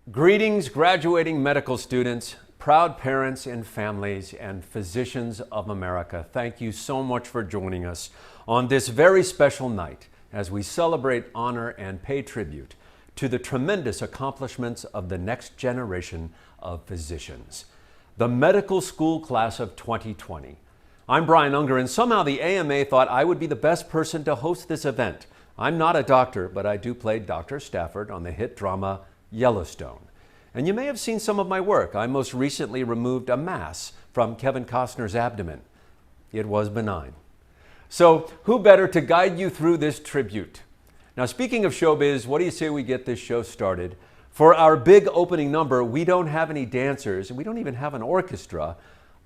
Greetings, graduating medical students, proud parents and families, and physicians of America. Thank you so much for joining us on this very special night as we celebrate, honor, and pay tribute to the tremendous accomplishments of the next generation of physicians, the medical school class of 2020. I'm Brian Unger, and somehow the AMA thought I would be the best person to host this event. I'm not a doctor, but I do play Dr. Stafford on the hit drama Yellowstone. And you may have seen some of my work. I most recently removed a mass from Kevin Costner's abdomen. It was benign. So who better to guide you through this tribute? Now, speaking of showbiz, what do you say we get this show started? For our big opening number, we don't have any dancers, and we don't even have an orchestra,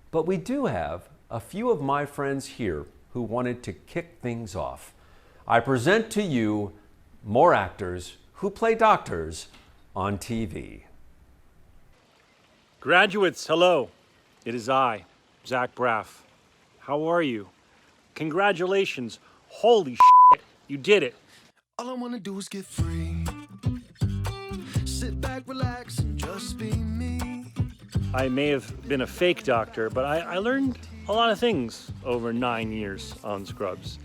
but we do have a few of my friends here who wanted to kick things off. I present to you more actors who play doctors on TV. Graduates, hello. It is I, Zach Braff. How are you? Congratulations. Holy shit, you did it. All I wanna do is get free. Sit back, relax, and just be me. I may have been a fake doctor, but I learned a lot of things over 9 years on Scrubs.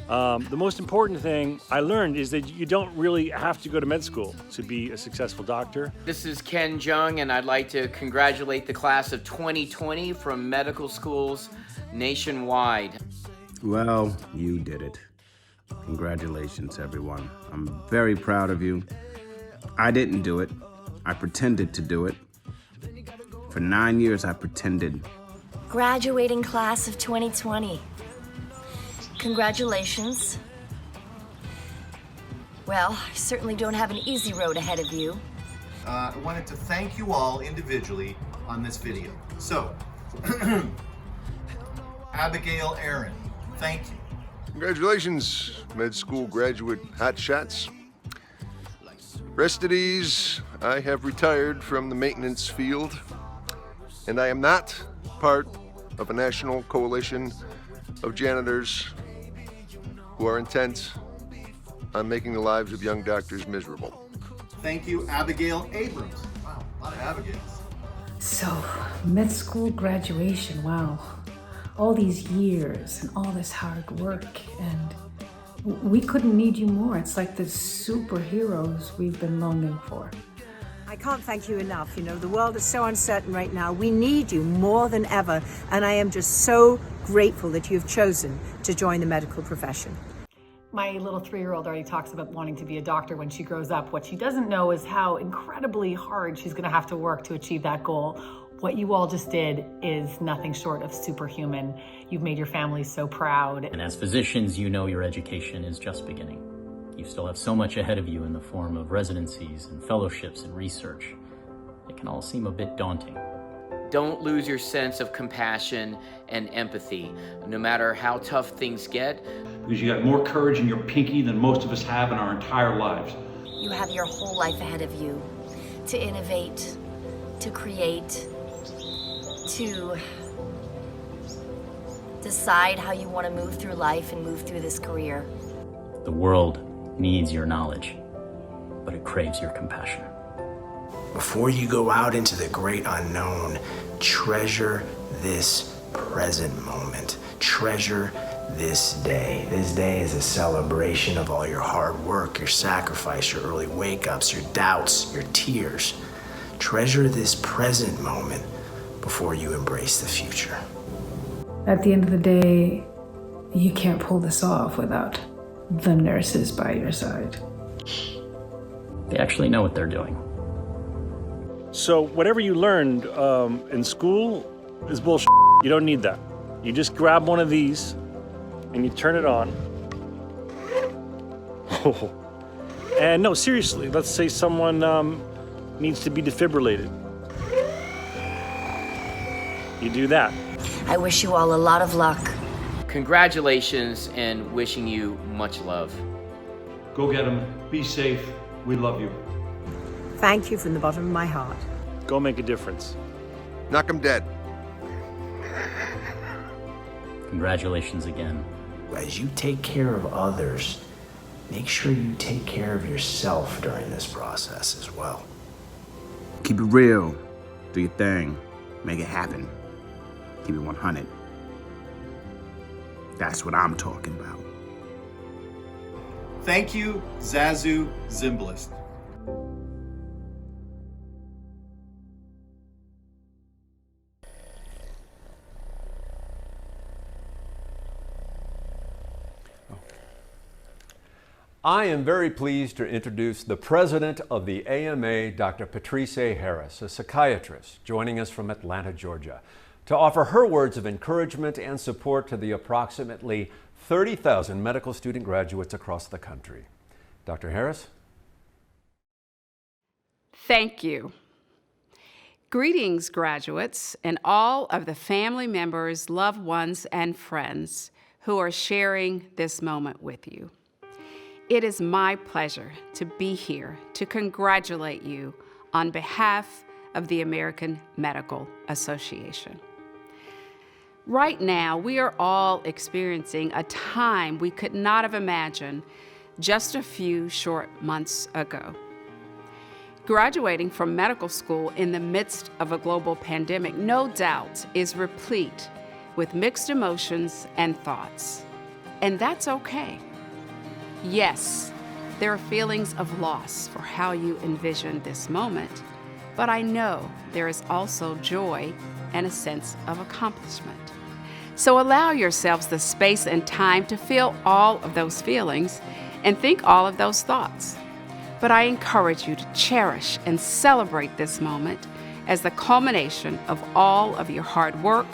The most important thing I learned is that you don't really have to go to med school to be a successful doctor. This is Ken Jeong, and I'd like to congratulate the class of 2020 from medical schools nationwide. Well, you did it. Congratulations, everyone. I'm very proud of you. I didn't do it. I pretended to do it. For 9 years, I pretended. Graduating class of 2020. Congratulations. Well, I certainly don't have an easy road ahead of you. I wanted to thank you all individually on this video. So, Abigail Aaron, thank you. Congratulations, med school graduate hotshots. Rest at ease, I have retired from the maintenance field, and I am not part of a national coalition of janitors who are intent on making the lives of young doctors miserable. Thank you, Abigail Abrams. Wow, a lot of Abigails. So, med school graduation, wow. All these years and all this hard work, and we couldn't need you more. It's like the superheroes we've been longing for. I can't thank you enough. You know, the world is so uncertain right now. We need you more than ever, and I am just so grateful that you've chosen to join the medical profession. My little 3-year-old already talks about wanting to be a doctor when she grows up. What she doesn't know is how incredibly hard she's going to have to work to achieve that goal. What you all just did is nothing short of superhuman. You've made your family so proud. And as physicians, you know your education is just beginning. You still have so much ahead of you in the form of residencies and fellowships and research. It can all seem a bit daunting. Don't lose your sense of compassion and empathy, no matter how tough things get. Because you got more courage in your pinky than most of us have in our entire lives. You have your whole life ahead of you to innovate, to create, to decide how you want to move through life and move through this career. The world needs your knowledge, but it craves your compassion. Before you go out into the great unknown, treasure this present moment. Treasure this day. This day is a celebration of all your hard work, your sacrifice, your early wake-ups, your doubts, your tears. Treasure this present moment before you embrace the future. At the end of the day, you can't pull this off without the nurses by your side. They actually know what they're doing. So whatever you learned in school is bullshit. You don't need that. You just grab one of these and you turn it on. And no, seriously, let's say someone needs to be defibrillated. You do that. I wish you all a lot of luck. Congratulations, and wishing you much love. Go get them. Be safe. We love you. Thank you from the bottom of my heart. Go make a difference. Knock them dead. Congratulations again. As you take care of others, make sure you take care of yourself during this process as well. Keep it real. Do your thing. Make it happen. Keep it 100. That's what I'm talking about. Thank you, Zazu Zimbalist. I am very pleased to introduce the president of the AMA, Dr. Patrice Harris, a psychiatrist joining us from Atlanta, Georgia, to offer her words of encouragement and support to the approximately 30,000 medical student graduates across the country. Dr. Harris? Thank you. Greetings, graduates, and all of the family members, loved ones, and friends who are sharing this moment with you. It is my pleasure to be here to congratulate you on behalf of the American Medical Association. Right now, we are all experiencing a time we could not have imagined just a few short months ago. Graduating from medical school in the midst of a global pandemic, no doubt, is replete with mixed emotions and thoughts, and that's okay. Yes, there are feelings of loss for how you envision this moment, but I know there is also joy and a sense of accomplishment. So allow yourselves the space and time to feel all of those feelings and think all of those thoughts. But I encourage you to cherish and celebrate this moment as the culmination of all of your hard work,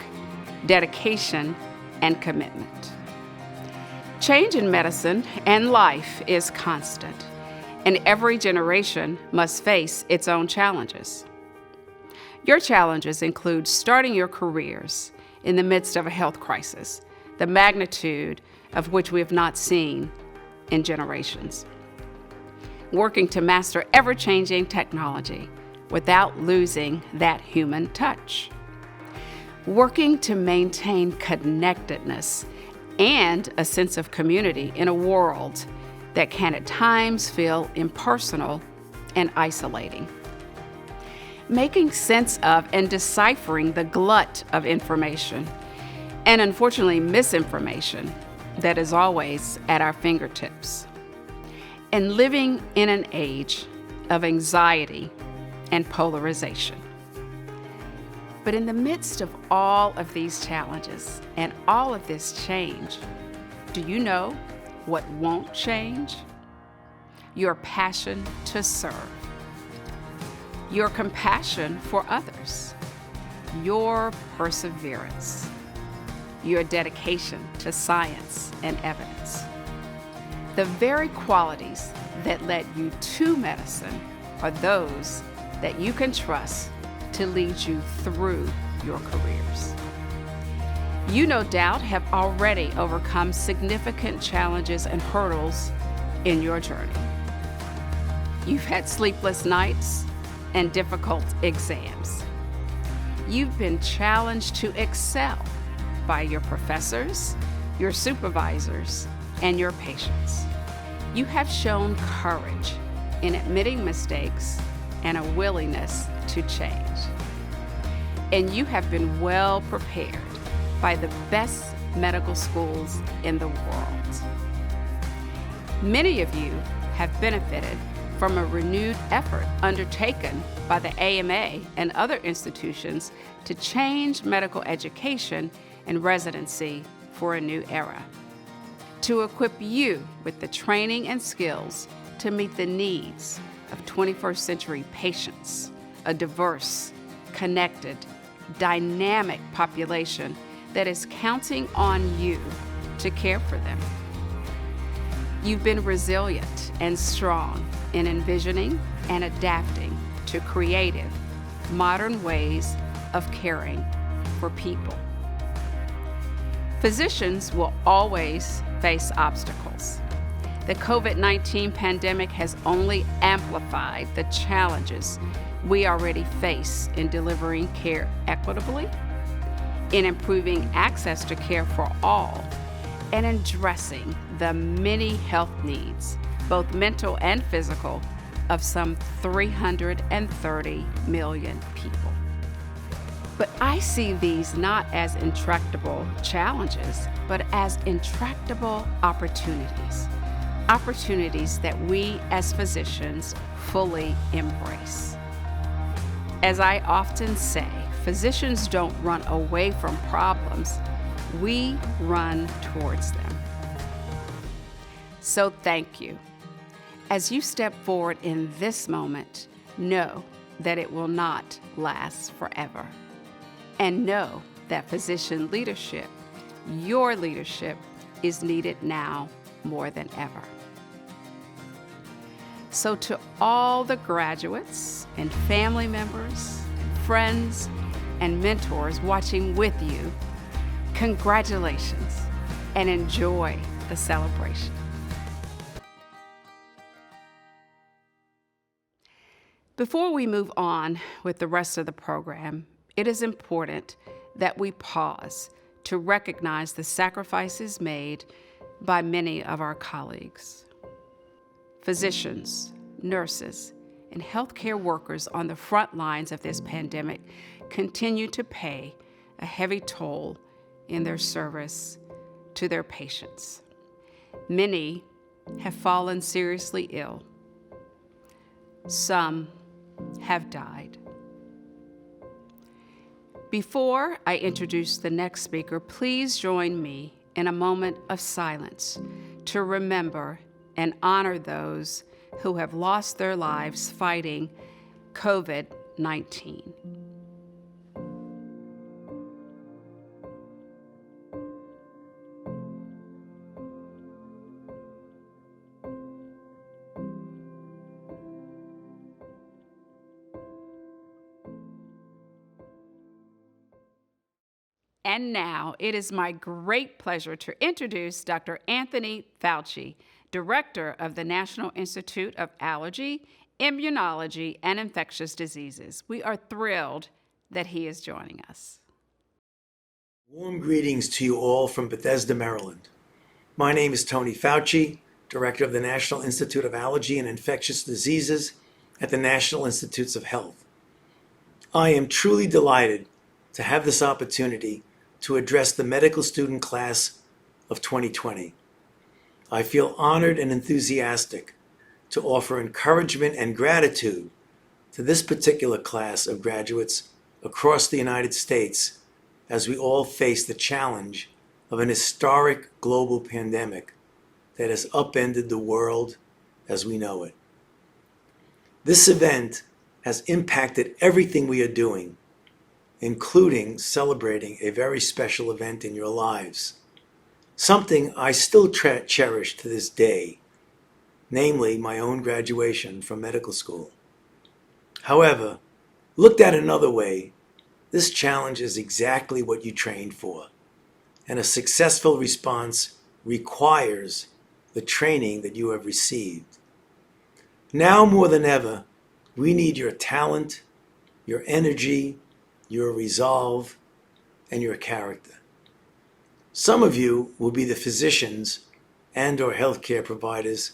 dedication, and commitment. Change in medicine and life is constant, and every generation must face its own challenges. Your challenges include starting your careers in the midst of a health crisis, the magnitude of which we have not seen in generations. Working to master ever-changing technology without losing that human touch. Working to maintain connectedness and a sense of community in a world that can at times feel impersonal and isolating. Making sense of and deciphering the glut of information and unfortunately misinformation that is always at our fingertips. And living in an age of anxiety and polarization. But in the midst of all of these challenges and all of this change, do you know what won't change? Your passion to serve, your compassion for others, your perseverance, your dedication to science and evidence. The very qualities that led you to medicine are those that you can trust to lead you through your careers. You no doubt have already overcome significant challenges and hurdles in your journey. You've had sleepless nights and difficult exams. You've been challenged to excel by your professors, your supervisors, and your patients. You have shown courage in admitting mistakes and a willingness to change. And you have been well prepared by the best medical schools in the world. Many of you have benefited from a renewed effort undertaken by the AMA and other institutions to change medical education and residency for a new era, to equip you with the training and skills to meet the needs of 21st century patients, a diverse, connected, dynamic population that is counting on you to care for them. You've been resilient and strong in envisioning and adapting to creative, modern ways of caring for people. Physicians will always face obstacles. The COVID-19 pandemic has only amplified the challenges we already face in delivering care equitably, in improving access to care for all, and in addressing the many health needs, both mental and physical, of some 330 million people. But I see these not as intractable challenges, but as intractable opportunities. Opportunities that we as physicians fully embrace. As I often say, physicians don't run away from problems, we run towards them. So thank you. As you step forward in this moment, know that it will not last forever. And know that physician leadership, your leadership, is needed now more than ever. So to all the graduates and family members, and friends and mentors watching with you, congratulations and enjoy the celebration. Before we move on with the rest of the program, it is important that we pause to recognize the sacrifices made by many of our colleagues. Physicians, nurses, and healthcare workers on the front lines of this pandemic continue to pay a heavy toll in their service to their patients. Many have fallen seriously ill. Some have died. Before I introduce the next speaker, please join me in a moment of silence to remember and honor those who have lost their lives fighting COVID-19. And now it is my great pleasure to introduce Dr. Anthony Fauci, Director of the National Institute of Allergy, Immunology, and Infectious Diseases. We are thrilled that he is joining us. Warm greetings to you all from Bethesda, Maryland. My name is Tony Fauci, Director of the National Institute of Allergy and Infectious Diseases at the National Institutes of Health. I am truly delighted to have this opportunity to address the medical student class of 2020. I feel honored and enthusiastic to offer encouragement and gratitude to this particular class of graduates across the United States as we all face the challenge of an historic global pandemic that has upended the world as we know it. This event has impacted everything we are doing, including celebrating a very special event in your lives, something I still cherish to this day, namely my own graduation from medical school. However, looked at another way, this challenge is exactly what you trained for, and a successful response requires the training that you have received. Now more than ever, we need your talent, your energy, your resolve, and your character. Some of you will be the physicians and or healthcare providers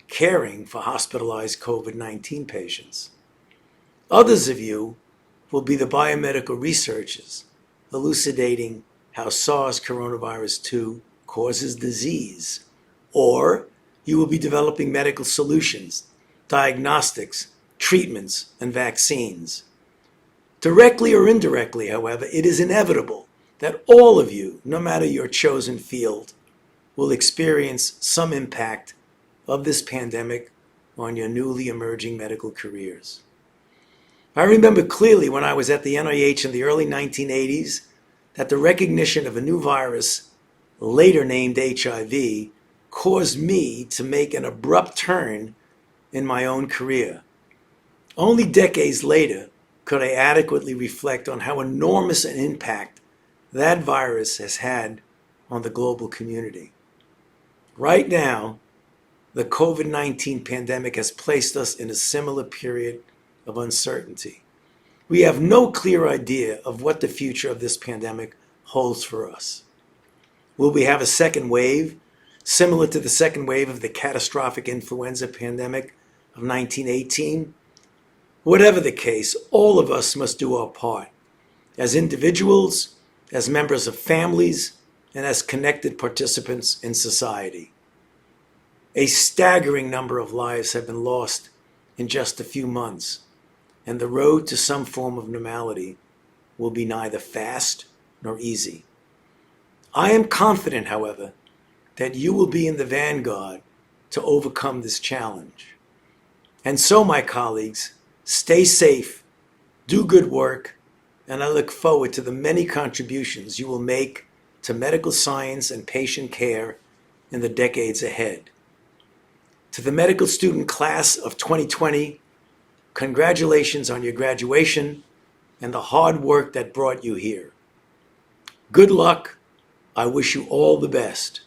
caring for hospitalized COVID-19 patients. Others of you will be the biomedical researchers elucidating how SARS coronavirus 2 causes disease. Or you will be developing medical solutions, diagnostics, treatments, and vaccines. Directly or indirectly, however, it is inevitable that all of you, no matter your chosen field, will experience some impact of this pandemic on your newly emerging medical careers. I remember clearly when I was at the NIH in the early 1980s that the recognition of a new virus, later named HIV, caused me to make an abrupt turn in my own career. Only decades later could I adequately reflect on how enormous an impact that virus has had on the global community. Right now, the COVID-19 pandemic has placed us in a similar period of uncertainty. We have no clear idea of what the future of this pandemic holds for us. Will we have a second wave, similar to the second wave of the catastrophic influenza pandemic of 1918. Whatever the case, all of us must do our part, as individuals, as members of families, and as connected participants in society. A staggering number of lives have been lost in just a few months, and the road to some form of normality will be neither fast nor easy. I am confident, however, that you will be in the vanguard to overcome this challenge. And so, my colleagues, stay safe, do good work, and I look forward to the many contributions you will make to medical science and patient care in the decades ahead. To the medical student class of 2020, congratulations on your graduation and the hard work that brought you here. Good luck. I wish you all the best.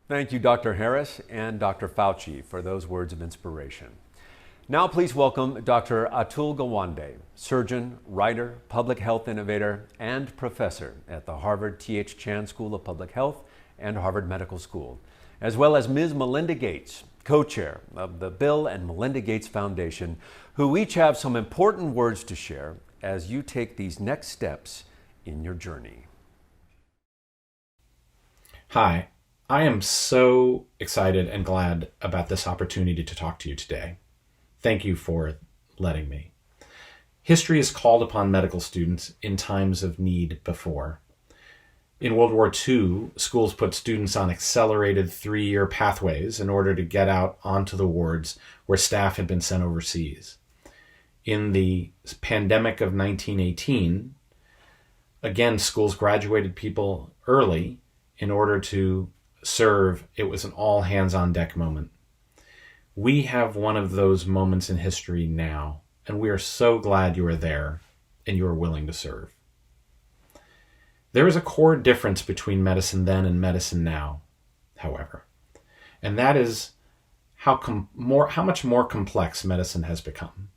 Thank you, Dr. Harris and Dr. Fauci, for those words of inspiration. Now please welcome Dr. Atul Gawande, surgeon, writer, public health innovator, and professor at the Harvard T.H. Chan School of Public Health and Harvard Medical School, as well as Ms. Melinda Gates, co-chair of the Bill and Melinda Gates Foundation, who each have some important words to share as you take these next steps in your journey. Hi, I am so excited and glad about this opportunity to talk to you today. Thank you for letting me. History has called upon medical students in times of need before. In World War II, schools put students on accelerated 3-year pathways in order to get out onto the wards where staff had been sent overseas. In the pandemic of 1918, again, schools graduated people early in order to serve. It was an all hands on deck moment. We have one of those moments in history now, and we are so glad you are there and you are willing to serve. There is a core difference between medicine then and medicine now, however, and that is how much more complex medicine has become.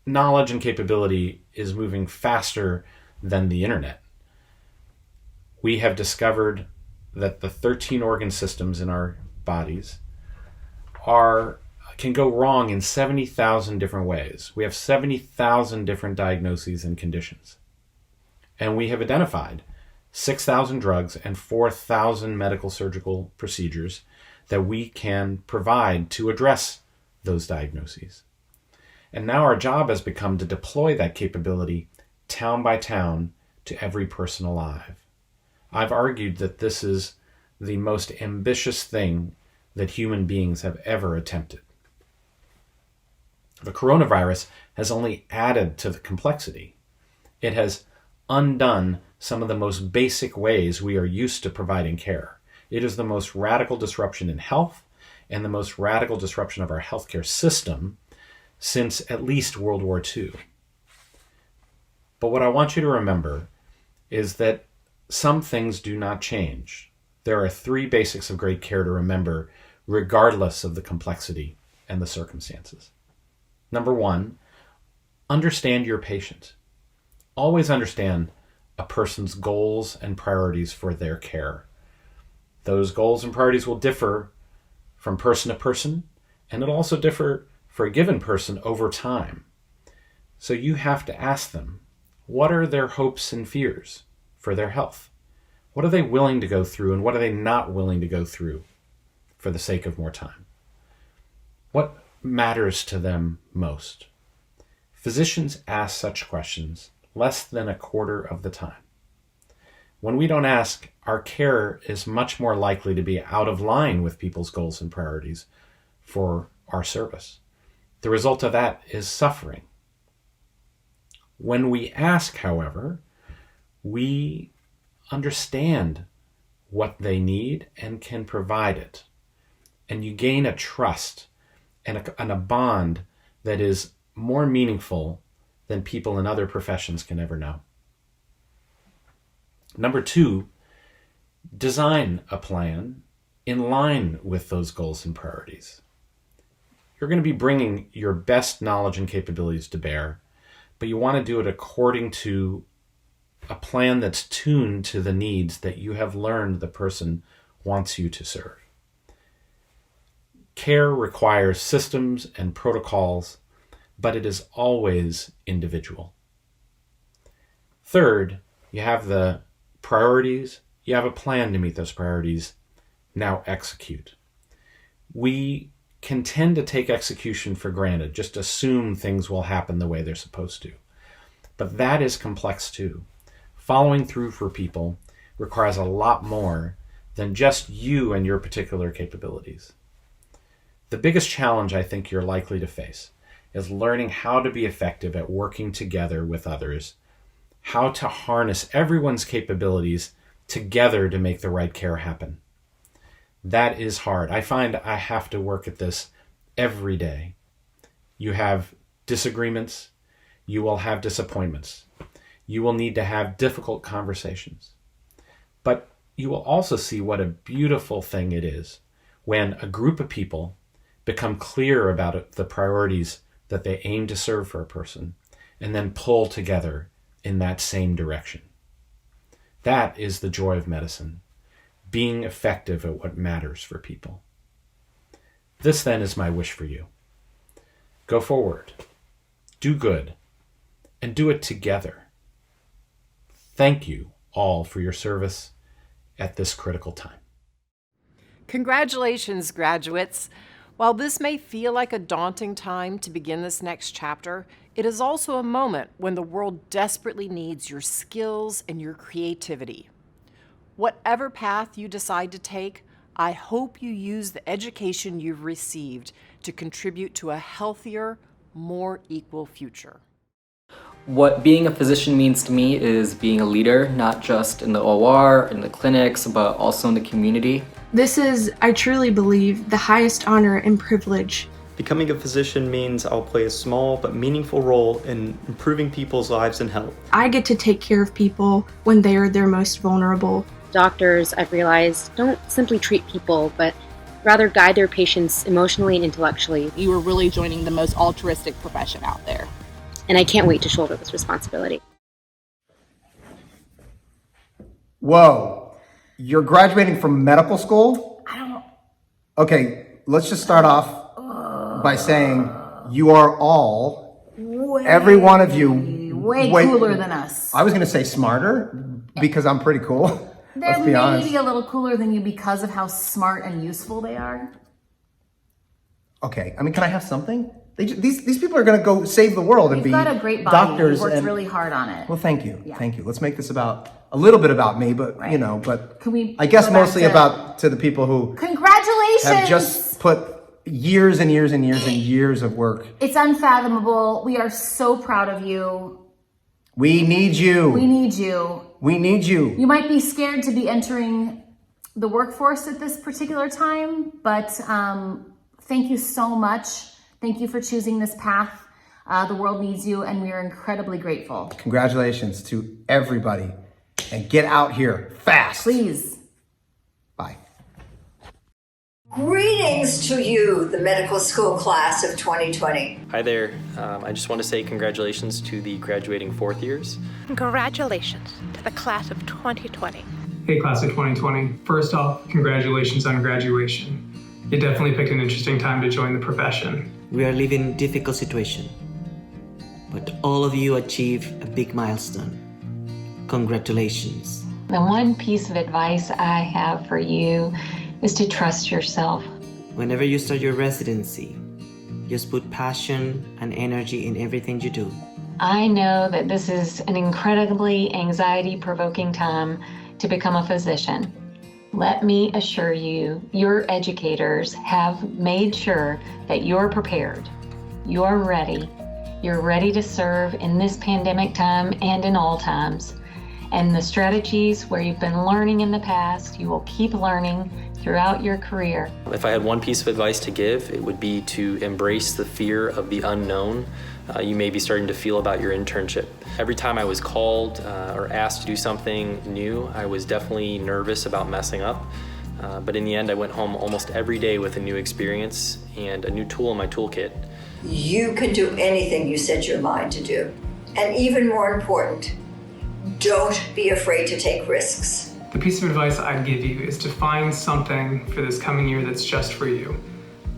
Knowledge and capability is moving faster than the internet. We have discovered that the 13 organ systems in our bodies can go wrong in 70,000 different ways. We have 70,000 different diagnoses and conditions. And we have identified 6,000 drugs and 4,000 medical surgical procedures that we can provide to address those diagnoses. And now our job has become to deploy that capability town by town to every person alive. I've argued that this is the most ambitious thing that human beings have ever attempted. The coronavirus has only added to the complexity. It has undone some of the most basic ways we are used to providing care. It is the most radical disruption in health and the most radical disruption of our healthcare system since at least World War II. But what I want you to remember is that some things do not change. There are 3 basics of great care to remember, regardless of the complexity and the circumstances. Number 1, understand your patient. Always understand a person's goals and priorities for their care. Those goals and priorities will differ from person to person, and it'll also differ for a given person over time. So you have to ask them, what are their hopes and fears for their health? What are they willing to go through, and what are they not willing to go through for the sake of more time? What matters to them most? Physicians ask such questions less than a quarter of the time. When we don't ask, our care is much more likely to be out of line with people's goals and priorities for our service. The result of that is suffering. When we ask, however, we understand what they need and can provide it. And you gain a trust and a bond that is more meaningful than people in other professions can ever know. Number 2, design a plan in line with those goals and priorities. You're going to be bringing your best knowledge and capabilities to bear, but you want to do it according to a plan that's tuned to the needs that you have learned the person wants you to serve. Care requires systems and protocols, but it is always individual. Third, you have the priorities. You have a plan to meet those priorities. Now execute. We can tend to take execution for granted, just assume things will happen the way they're supposed to. But that is complex too. Following through for people requires a lot more than just you and your particular capabilities. The biggest challenge I think you're likely to face is learning how to be effective at working together with others, how to harness everyone's capabilities together to make the right care happen. That is hard. I find I have to work at this every day. You have disagreements. You will have disappointments. You will need to have difficult conversations. But you will also see what a beautiful thing it is when a group of people become clear about the priorities that they aim to serve for a person and then pull together in that same direction. That is the joy of medicine, being effective at what matters for people. This then is my wish for you. Go forward, do good, and do it together. Thank you all for your service at this critical time. Congratulations, graduates. While this may feel like a daunting time to begin this next chapter, it is also a moment when the world desperately needs your skills and your creativity. Whatever path you decide to take, I hope you use the education you've received to contribute to a healthier, more equal future. What being a physician means to me is being a leader, not just in the OR, in the clinics, but also in the community. This is, I truly believe, the highest honor and privilege. Becoming a physician means I'll play a small but meaningful role in improving people's lives and health. I get to take care of people when they are their most vulnerable. Doctors, I've realized, don't simply treat people, but rather guide their patients emotionally and intellectually. You are really joining the most altruistic profession out there. And I can't wait to shoulder this responsibility. Whoa, you're graduating from medical school? I don't... Okay, let's just start off by saying you are all, every one of you, way cooler than us. I was going to say smarter because I'm pretty cool. They're Let's be honest. maybe a little cooler than you because of how smart and useful they are. Okay, I mean, can I have something? These people are going to go save the world and You've be got a great body. doctors. You worked and, really hard on it. Well, thank you. Yeah. Thank you. Let's make this about a little bit about me, but Right. you know, but Can we I guess go back mostly to- about to the people who Congratulations! have just put years and years and years and years of work. It's unfathomable. We are so proud of you. We need you. We need you. We need you. You might be scared to be entering the workforce at this particular time, but thank you so much. Thank you for choosing this path. The world needs you, and we are incredibly grateful. Congratulations to everybody, and get out here fast. Please. Bye. Greetings to you, the medical school class of 2020. Hi there. I just want to say congratulations to the graduating fourth years. Congratulations to the class of 2020. Hey, class of 2020. First off, congratulations on graduation. You definitely picked an interesting time to join the profession. We are living in a difficult situation, but all of you achieved a big milestone. Congratulations. The one piece of advice I have for you is to trust yourself. Whenever you start your residency, just put passion and energy in everything you do. I know that this is an incredibly anxiety-provoking time to become a physician. Let me assure you, your educators have made sure that you're prepared. You're ready. You're ready to serve in this pandemic time and in all times. And the strategies where you've been learning in the past, you will keep learning throughout your career. If I had one piece of advice to give, it would be to embrace the fear of the unknown you may be starting to feel about your internship. Every time I was called or asked to do something new, I was definitely nervous about messing up. But in the end, I went home almost every day with a new experience and a new tool in my toolkit. You can do anything you set your mind to do. And even more important, don't be afraid to take risks. The piece of advice I'd give you is to find something for this coming year that's just for you.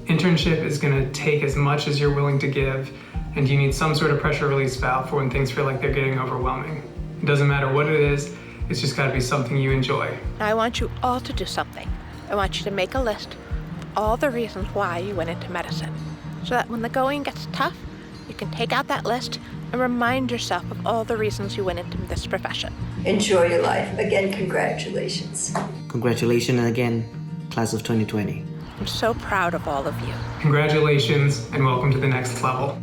Internship is going to take as much as you're willing to give, and you need some sort of pressure release valve for when things feel like they're getting overwhelming. It doesn't matter what it is, it's just got to be something you enjoy. Now I want you all to do something. I want you to make a list of all the reasons why you went into medicine, so that when the going gets tough, you can take out that list and remind yourself of all the reasons you went into this profession. Enjoy your life. Again, congratulations. Congratulations again, class of 2020. I'm so proud of all of you. Congratulations and welcome to the next level.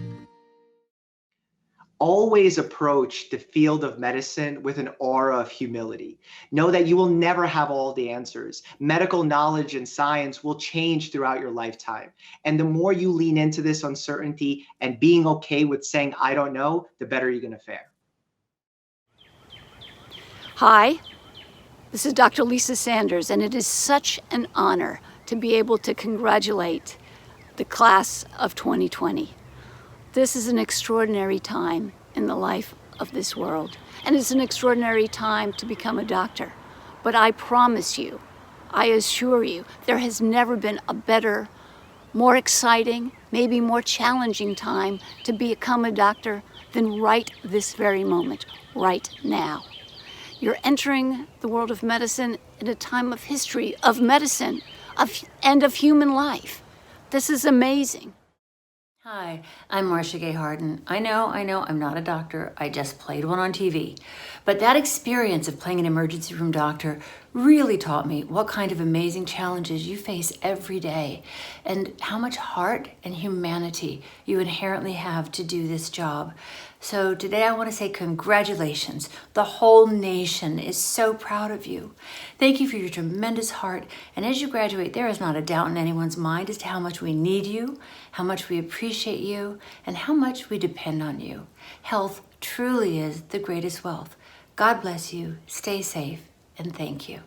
Always approach the field of medicine with an aura of humility. Know that you will never have all the answers. Medical knowledge and science will change throughout your lifetime. And the more you lean into this uncertainty and being okay with saying, I don't know, the better you're gonna fare. Hi, this is Dr. Lisa Sanders, and it is such an honor to be able to congratulate the class of 2020. This is an extraordinary time in the life of this world, and it's an extraordinary time to become a doctor. But I promise you, I assure you, there has never been a better, more exciting, maybe more challenging time to become a doctor than right this very moment, right now. You're entering the world of medicine in a time of history, of medicine, and of human life. This is amazing. Hi, I'm MARCIA HARDEN. I know, I'm not a doctor. I just played one on TV. But that experience of playing an emergency room doctor really taught me what kind of amazing challenges you face every day and how much heart and humanity you inherently have to do this job. So today I want to say congratulations. The whole nation is so proud of you. Thank you for your tremendous heart. And as you graduate, there is not a doubt in anyone's mind as to how much we need you, how much we appreciate you, and how much we depend on you. Health truly is the greatest wealth. God bless you, stay safe, and thank you.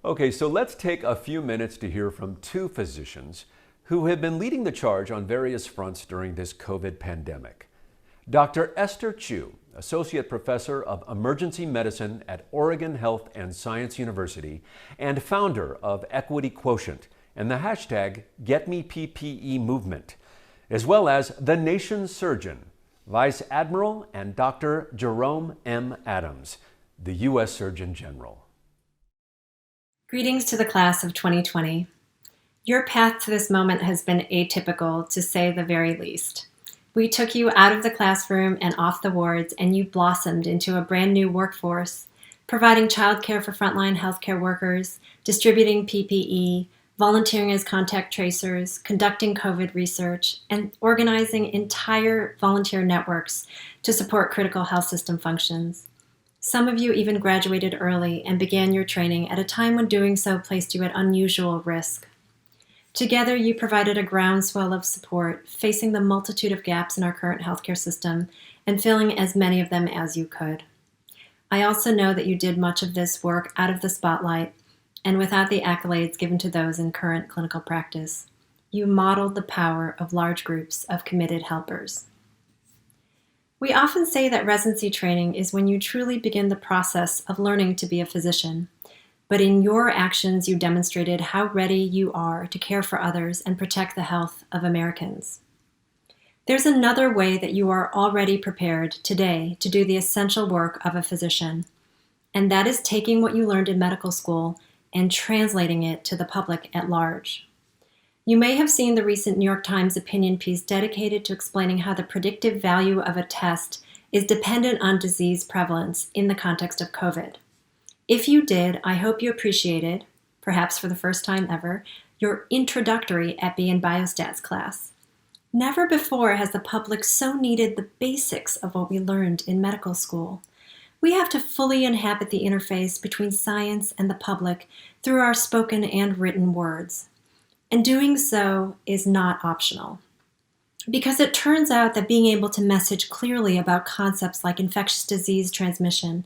Okay, so let's take a few minutes to hear from two physicians who have been leading the charge on various fronts during this COVID pandemic. Dr. Esther Chu, Associate Professor of Emergency Medicine at Oregon Health and Science University and founder of Equity Quotient and the hashtag GetMePPE movement, as well as the nation's surgeon, Vice Admiral and Dr. Jerome M. Adams, the U.S. Surgeon General. Greetings to the class of 2020. Your path to this moment has been atypical, to say the very least. We took you out of the classroom and off the wards, and you blossomed into a brand new workforce, providing childcare for frontline healthcare workers, distributing PPE, volunteering as contact tracers, conducting COVID research, and organizing entire volunteer networks to support critical health system functions. Some of you even graduated early and began your training at a time when doing so placed you at unusual risk. Together, you provided a groundswell of support, facing the multitude of gaps in our current healthcare system and filling as many of them as you could. I also know that you did much of this work out of the spotlight and without the accolades given to those in current clinical practice. You modeled the power of large groups of committed helpers. We often say that residency training is when you truly begin the process of learning to be a physician. But in your actions, you demonstrated how ready you are to care for others and protect the health of Americans. There's another way that you are already prepared today to do the essential work of a physician, and that is taking what you learned in medical school and translating it to the public at large. You may have seen the recent New York Times opinion piece dedicated to explaining how the predictive value of a test is dependent on disease prevalence in the context of COVID. If you did, I hope you appreciated, perhaps for the first time ever, your introductory Epi and Biostats class. Never before has the public so needed the basics of what we learned in medical school. We have to fully inhabit the interface between science and the public through our spoken and written words. And doing so is not optional. Because it turns out that being able to message clearly about concepts like infectious disease transmission,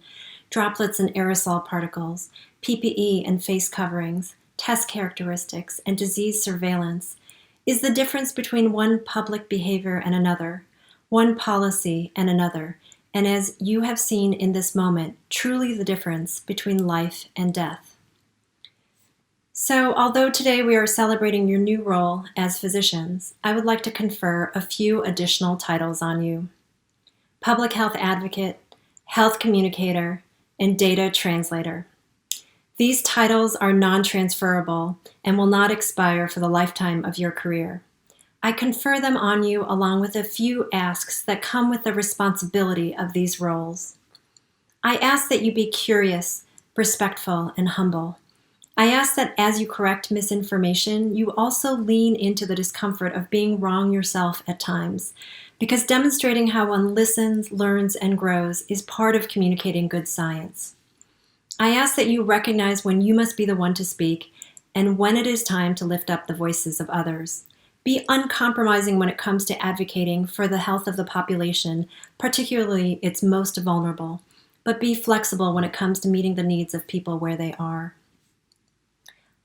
droplets and aerosol particles, PPE and face coverings, test characteristics, and disease surveillance is the difference between one public behavior and another, one policy and another, and as you have seen in this moment, truly the difference between life and death. So, although today we are celebrating your new role as physicians, I would like to confer a few additional titles on you. Public health advocate, health communicator, and data translator. These titles are non-transferable and will not expire for the lifetime of your career. I confer them on you along with a few asks that come with the responsibility of these roles. I ask that you be curious, respectful, and humble. I ask that as you correct misinformation, you also lean into the discomfort of being wrong yourself at times, because demonstrating how one listens, learns, and grows is part of communicating good science. I ask that you recognize when you must be the one to speak and when it is time to lift up the voices of others. Be uncompromising when it comes to advocating for the health of the population, particularly its most vulnerable, but be flexible when it comes to meeting the needs of people where they are.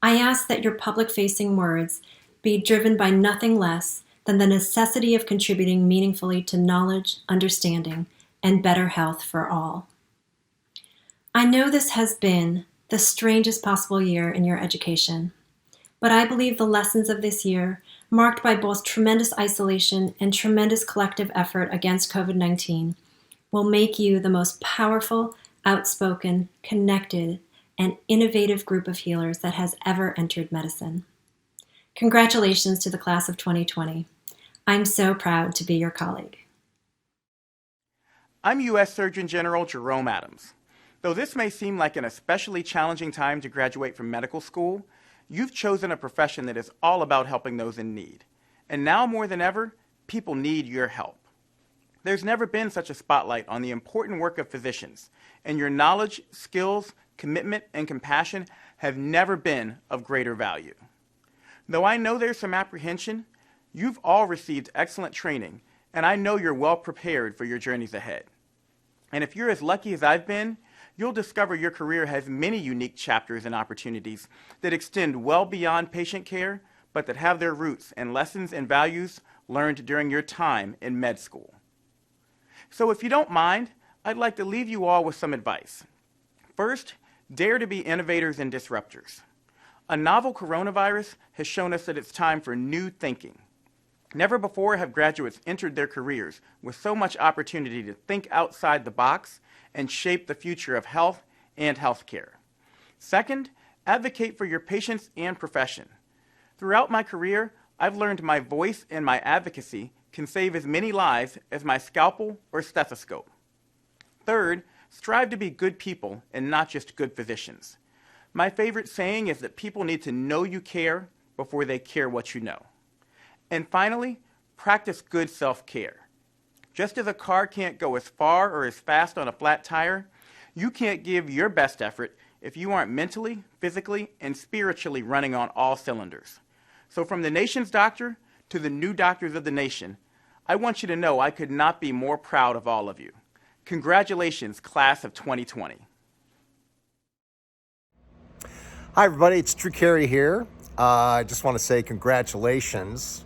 I ask that your public-facing words be driven by nothing less than the necessity of contributing meaningfully to knowledge, understanding, and better health for all. I know this has been the strangest possible year in your education, but I believe the lessons of this year, marked by both tremendous isolation and tremendous collective effort against COVID-19, will make you the most powerful, outspoken, connected, and innovative group of healers that has ever entered medicine. Congratulations to the class of 2020. I'm so proud to be your colleague. I'm U.S. Surgeon General Jerome Adams. Though this may seem like an especially challenging time to graduate from medical school, you've chosen a profession that is all about helping those in need. And now more than ever, people need your help. There's never been such a spotlight on the important work of physicians, and your knowledge, skills, commitment, and compassion have never been of greater value. Though I know there's some apprehension, you've all received excellent training, and I know you're well prepared for your journeys ahead. And if you're as lucky as I've been, you'll discover your career has many unique chapters and opportunities that extend well beyond patient care, but that have their roots in lessons and values learned during your time in med school. So if you don't mind, I'd like to leave you all with some advice. First, dare to be innovators and disruptors. A novel coronavirus has shown us that it's time for new thinking. Never before have graduates entered their careers with so much opportunity to think outside the box and shape the future of health and healthcare. Second, advocate for your patients and profession. Throughout my career, I've learned my voice and my advocacy can save as many lives as my scalpel or stethoscope. Third, strive to be good people and not just good physicians. My favorite saying is that people need to know you care before they care what you know. And finally, practice good self-care. Just as a car can't go as far or as fast on a flat tire, you can't give your best effort if you aren't mentally, physically, and spiritually running on all cylinders. So from the nation's doctor to the new doctors of the nation, I want you to know I could not be more proud of all of you. Congratulations, class of 2020. Hi, everybody. It's Czuchry here. I just want to say congratulations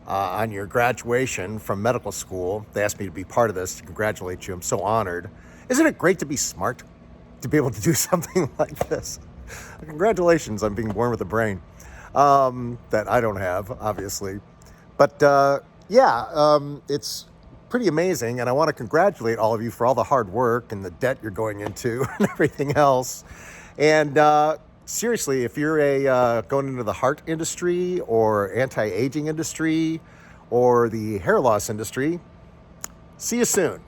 on your graduation from medical school. They asked me to be part of this to congratulate you. I'm so honored. Isn't it great to be smart, to be able to do something like this? Congratulations on being born with a brain that I don't have, obviously. But it's pretty amazing, and I want to congratulate all of you for all the hard work and the debt you're going into and everything else. And seriously, if you're going into the heart industry or anti-aging industry or the hair loss industry, see you soon.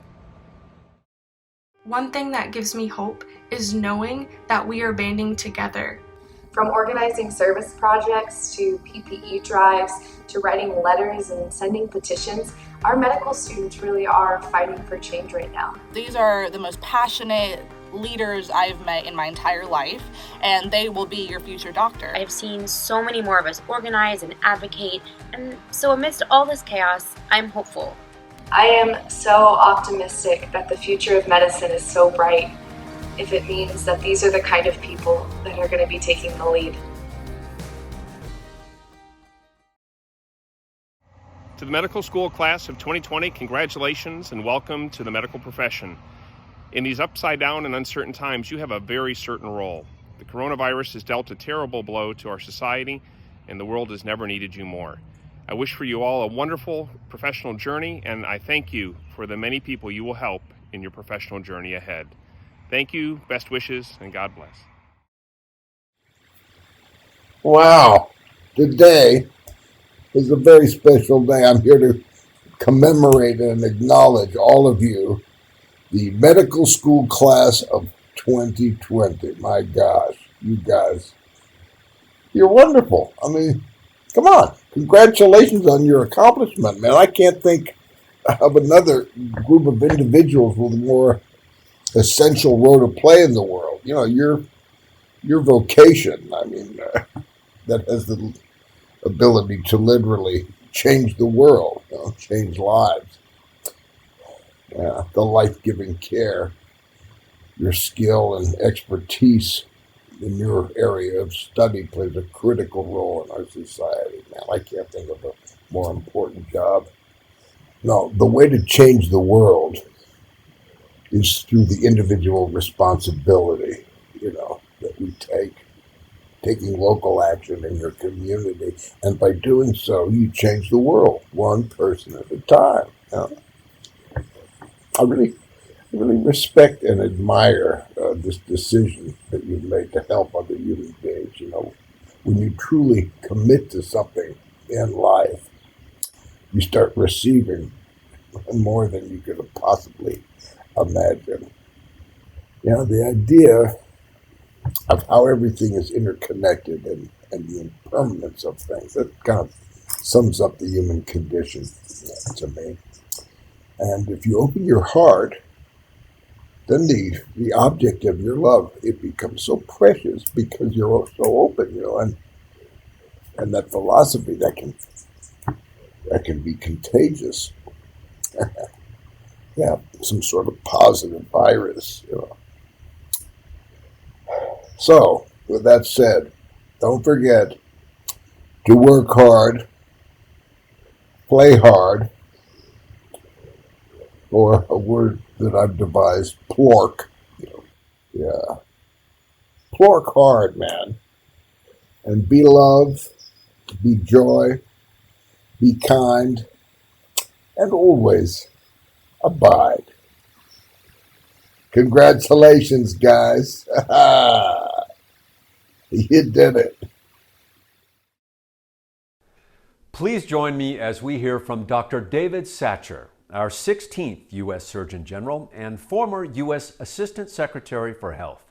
One thing that gives me hope is knowing that we are banding together. From organizing service projects to PPE drives to writing letters and sending petitions, our medical students really are fighting for change right now. These are the most passionate leaders I've met in my entire life, and they will be your future doctor. I've seen so many more of us organize and advocate, and so amidst all this chaos, I'm hopeful. I am so optimistic that the future of medicine is so bright, if it means that these are the kind of people that are going to be taking the lead. To the medical school class of 2020, congratulations and welcome to the medical profession. In these upside down and uncertain times, you have a very certain role. The coronavirus has dealt a terrible blow to our society, and the world has never needed you more. I wish for you all a wonderful professional journey, and I thank you for the many people you will help in your professional journey ahead. Thank you, best wishes, and God bless. Wow, today is a very special day. I'm here to commemorate and acknowledge all of you, the medical school class of 2020. My gosh, you guys, you're wonderful. I mean, come on, congratulations on your accomplishment, man. I can't think of another group of individuals with a more essential role to play in the world. You know, your vocation, I mean, that has the ability to literally change the world, you know, change lives. Yeah, the life-giving care, your skill and expertise in your area of study plays a critical role in our society. Man, I can't think of a more important job. No, the way to change the world is through the individual responsibility, you know, that we taking local action in your community. And by doing so, you change the world, one person at a time. You know? I really respect and admire this decision that you've made to help other human beings. You know, when you truly commit to something in life, you start receiving more than you could have possibly imagined. You know, the idea of how everything is interconnected and the impermanence of things, that kind of sums up the human condition, you know, to me. And if you open your heart, then the object of your love, it becomes so precious because you're so open, you know, and that philosophy that can be contagious. Yeah, some sort of positive virus, you know. So, with that said, don't forget to work hard, play hard, or a word that I've devised, plork. You know, yeah. Plork hard, man. And be love, be joy, be kind, and always abide. Congratulations, guys. You did it. Please join me as we hear from Dr. David Satcher, our 16th U.S. Surgeon General and former U.S. Assistant Secretary for Health,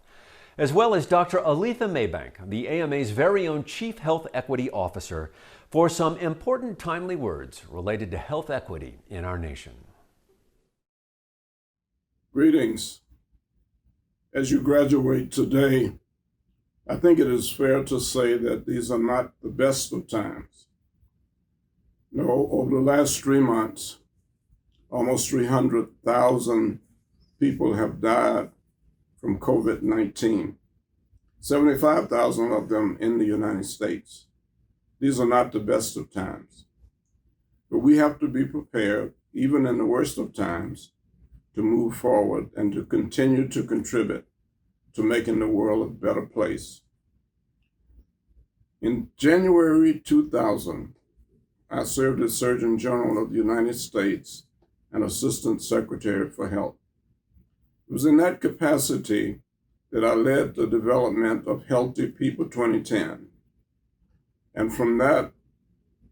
as well as Dr. Aletha Maybank, the AMA's very own Chief Health Equity Officer, for some important timely words related to health equity in our nation. Greetings. As you graduate today, I think it is fair to say that these are not the best of times. No, over the last 3 months, almost 300,000 people have died from COVID-19, 75,000 of them in the United States. These are not the best of times. But we have to be prepared, even in the worst of times, to move forward and to continue to contribute to making the world a better place. In January 2000, I served as Surgeon General of the United States and Assistant Secretary for Health. It was in that capacity that I led the development of Healthy People 2010. And from that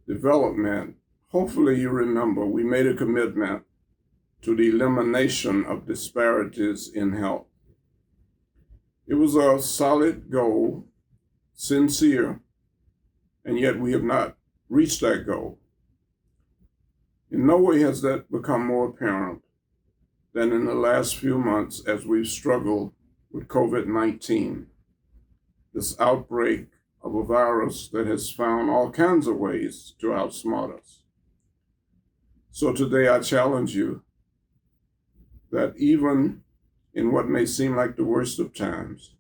development, hopefully you remember, we made a commitment to the elimination of disparities in health. It was a solid goal, sincere, and yet we have not reached that goal. In no way has that become more apparent than in the last few months as we've struggled with COVID-19, this outbreak of a virus that has found all kinds of ways to outsmart us. So today I challenge you that even in what may seem like the worst of times,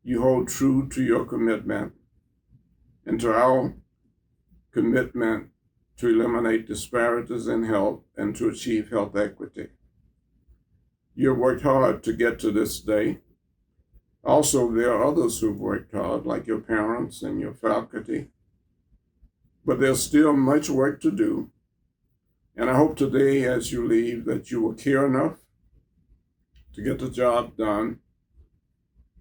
you hold true to your commitment and to our commitment to eliminate disparities in health and to achieve health equity. You have worked hard to get to this day, Also, there are others who've worked hard, like your parents and your faculty. But there's still much work to do. And I hope today, as you leave, that you will care enough to get the job done,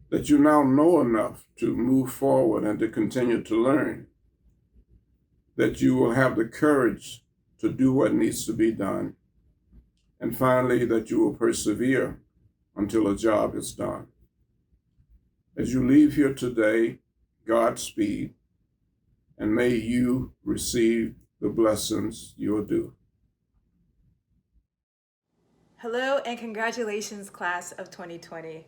that you now know enough to move forward and to continue to learn, that you will have the courage to do what needs to be done, and finally, that you will persevere until a job is done. As you leave here today, Godspeed, and may you receive the blessings you are due. Hello and congratulations, class of 2020.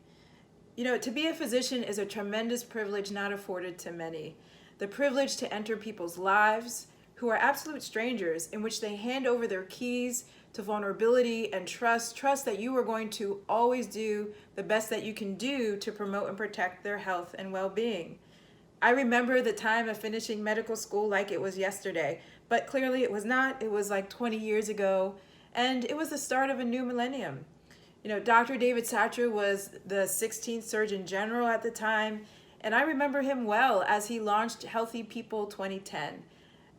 You know, to be a physician is a tremendous privilege not afforded to many. The privilege to enter people's lives who are absolute strangers, in which they hand over their keys to vulnerability and trust that you are going to always do the best that you can do to promote and protect their health and well-being. I remember the time of finishing medical school like it was yesterday, but clearly it was not. It was like 20 years ago, and it was the start of a new millennium. You know, Dr. David Czuchry was the 16th Surgeon General at the time, and I remember him well as he launched Healthy People 2010.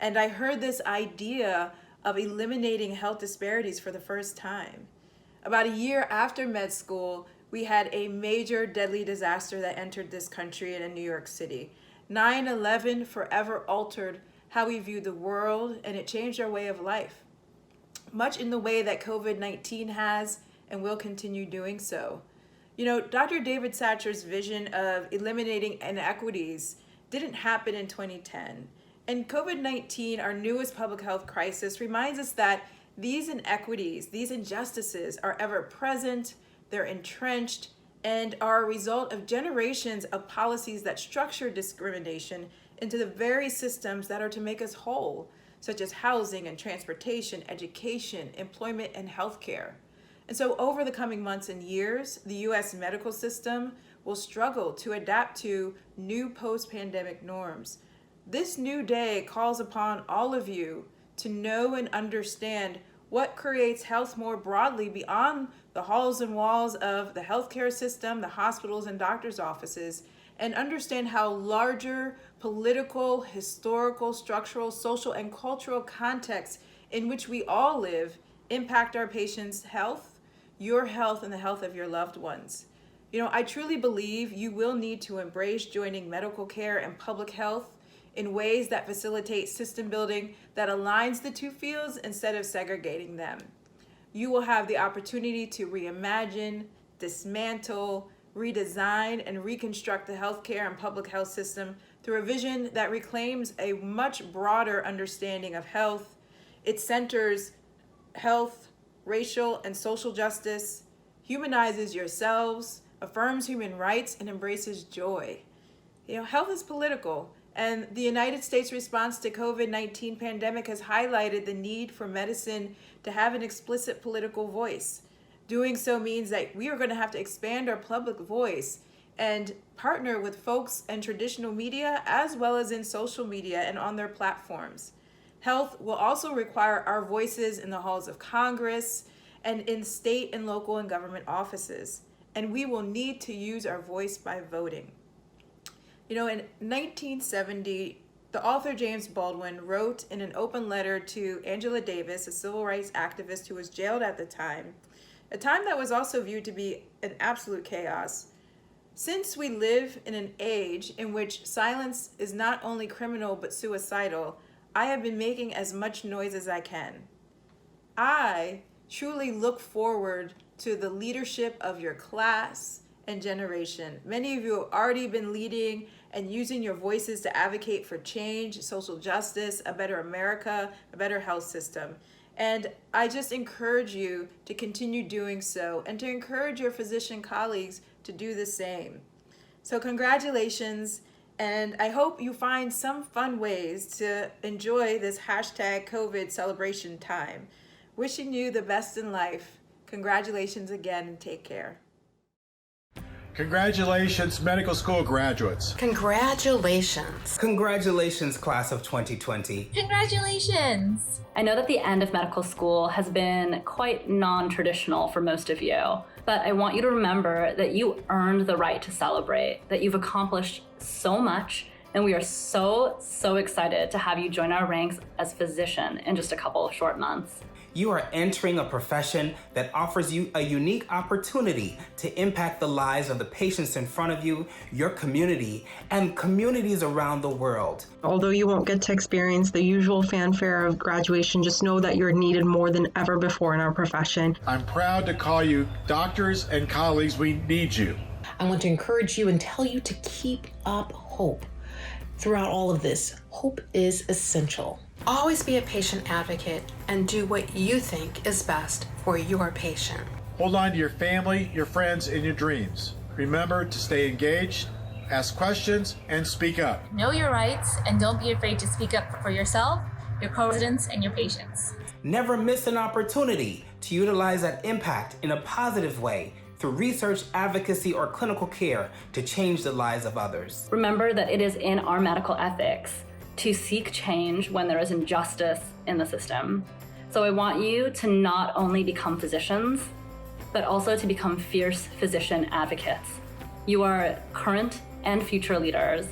And I heard this idea of eliminating health disparities for the first time. About a year after med school, we had a major deadly disaster that entered this country in New York City. 9/11 forever altered how we viewed the world, and it changed our way of life, much in the way that COVID-19 has and will continue doing so. You know, Dr. David Czuchry's vision of eliminating inequities didn't happen in 2010. And COVID-19, our newest public health crisis, reminds us that these inequities, these injustices are ever present, they're entrenched, and are a result of generations of policies that structure discrimination into the very systems that are to make us whole, such as housing and transportation, education, employment, and healthcare. And so over the coming months and years, the U.S. medical system will struggle to adapt to new post-pandemic norms. This new day calls upon all of you to know and understand what creates health more broadly beyond the halls and walls of the healthcare system, the hospitals and doctors' offices, and understand how larger political, historical, structural, social, and cultural contexts in which we all live impact our patients' health, your health, and the health of your loved ones. You know, I truly believe you will need to embrace joining medical care and public health in ways that facilitate system building that aligns the two fields instead of segregating them. You will have the opportunity to reimagine, dismantle, redesign, and reconstruct the healthcare and public health system through a vision that reclaims a much broader understanding of health. It centers health, racial, and social justice, humanizes yourselves, affirms human rights, and embraces joy. You know, health is political, and the United States response to COVID-19 pandemic has highlighted the need for medicine to have an explicit political voice. Doing so means that we are going to have to expand our public voice and partner with folks in traditional media as well as in social media and on their platforms. Health will also require our voices in the halls of Congress and in state and local and government offices. And we will need to use our voice by voting. You know, in 1970, the author James Baldwin wrote in an open letter to Angela Davis, a civil rights activist who was jailed at the time, a time that was also viewed to be an absolute chaos. Since we live in an age in which silence is not only criminal but suicidal, I have been making as much noise as I can. I truly look forward to the leadership of your class and generation. Many of you have already been leading and using your voices to advocate for change, social justice, a better America, a better health system. And I just encourage you to continue doing so and to encourage your physician colleagues to do the same. So congratulations, and I hope you find some fun ways to enjoy this hashtag COVID celebration time. Wishing you the best in life. Congratulations again and take care. Congratulations, medical school graduates. Congratulations. Congratulations, class of 2020. Congratulations. I know that the end of medical school has been quite non-traditional for most of you, but I want you to remember that you earned the right to celebrate, that you've accomplished so much, and we are so excited to have you join our ranks as physician in just a couple of short months. You are entering a profession that offers you a unique opportunity to impact the lives of the patients in front of you, your community, and communities around the world. Although you won't get to experience the usual fanfare of graduation, just know that you're needed more than ever before in our profession. I'm proud to call you doctors and colleagues. We need you. I want to encourage you and tell you to keep up hope. Throughout all of this, hope is essential. Always be a patient advocate and do what you think is best for your patient. Hold on to your family, your friends, and your dreams. Remember to stay engaged, ask questions, and speak up. Know your rights and don't be afraid to speak up for yourself, your co-residents, and your patients. Never miss an opportunity to utilize that impact in a positive way through research, advocacy, or clinical care to change the lives of others. Remember that it is in our medical ethics to seek change when there is injustice in the system. So I want you to not only become physicians, but also to become fierce physician advocates. You are current and future leaders,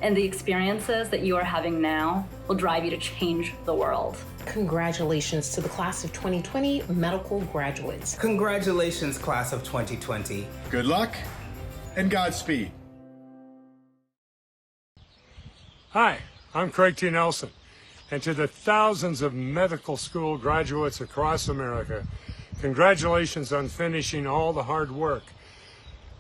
and the experiences that you are having now will drive you to change the world. Congratulations to the class of 2020 medical graduates. Congratulations, class of 2020. Good luck and Godspeed. Hi, I'm CRAIGT Nelson, and to the thousands of medical school graduates across America, congratulations on finishing all the hard work.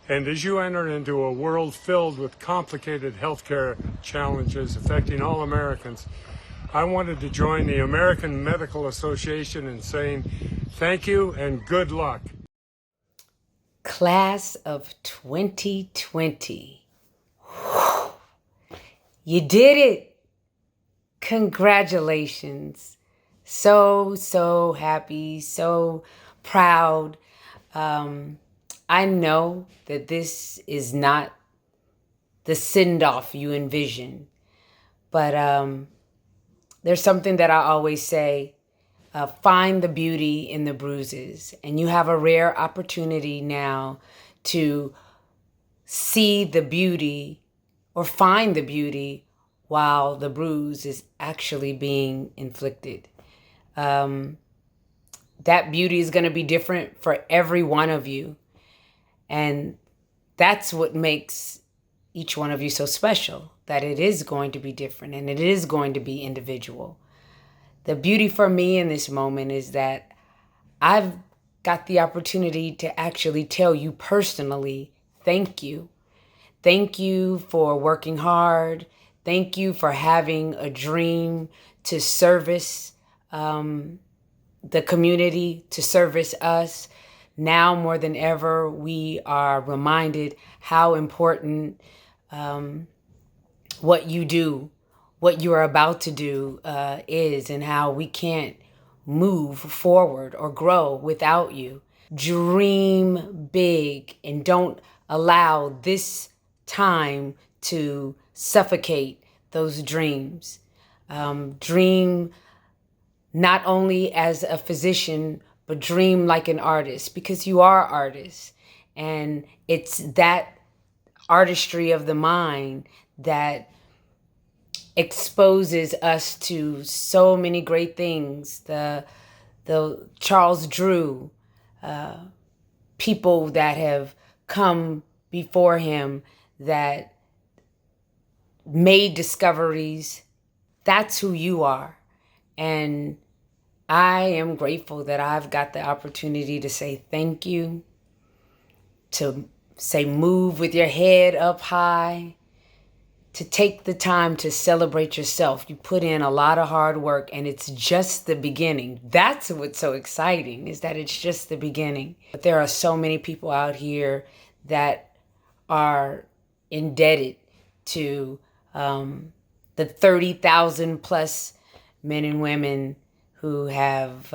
And as you enter into a world filled with complicated healthcare challenges affecting all Americans, I wanted to join the American Medical Association in saying thank you and good luck. Class of 2020. You did it. Congratulations. So happy, so proud. I know that this is not the send-off you envision, but there's something that I always say, find the beauty in the bruises. And you have a rare opportunity now to see the beauty or find the beauty while the bruise is actually being inflicted. That beauty is going to be different for every one of you. And that's what makes each one of you so special, that it is going to be different and it is going to be individual. The beauty for me in this moment is that I've got the opportunity to actually tell you personally, thank you. Thank you for working hard. Thank you for having a dream to service the community, to service us. Now more than ever, we are reminded how important what you do, what you are about to do is, and how we can't move forward or grow without you. Dream big and don't allow this time to suffocate those dreams. Dream not only as a physician, but dream like an artist, because you are artists. And it's that artistry of the mind that exposes us to so many great things. The Charles Drew, people that have come before him that made discoveries. That's who you are. And I am grateful that I've got the opportunity to say thank you, to say move with your head up high, to take the time to celebrate yourself. You put in a lot of hard work and it's just the beginning. That's what's so exciting, is that it's just the beginning. But there are so many people out here that are indebted to the 30,000 plus men and women who have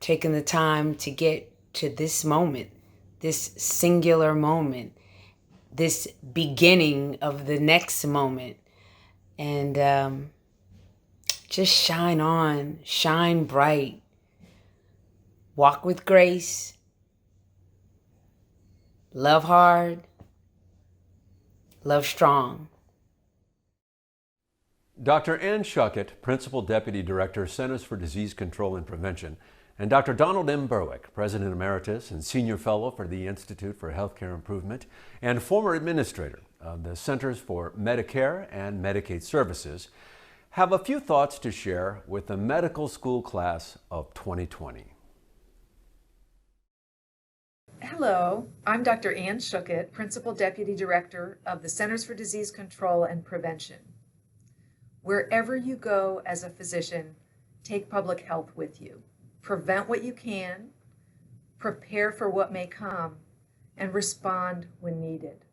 taken the time to get to this moment, this singular moment, this beginning of the next moment. And just shine on, shine bright, walk with grace, love hard, love strong. Dr. Ann Schuckett, Principal Deputy Director, Centers for Disease Control and Prevention, and Dr. Donald M. Berwick, President Emeritus and Senior Fellow for the Institute for Healthcare Improvement and former Administrator of the Centers for Medicare and Medicaid Services, have a few thoughts to share with the medical school class of 2020. Hello, I'm Dr. Ann Schuckett, Principal Deputy Director of the Centers for Disease Control and Prevention. Wherever you go as a physician, take public health with you. Prevent what you can, prepare for what may come, and respond when needed.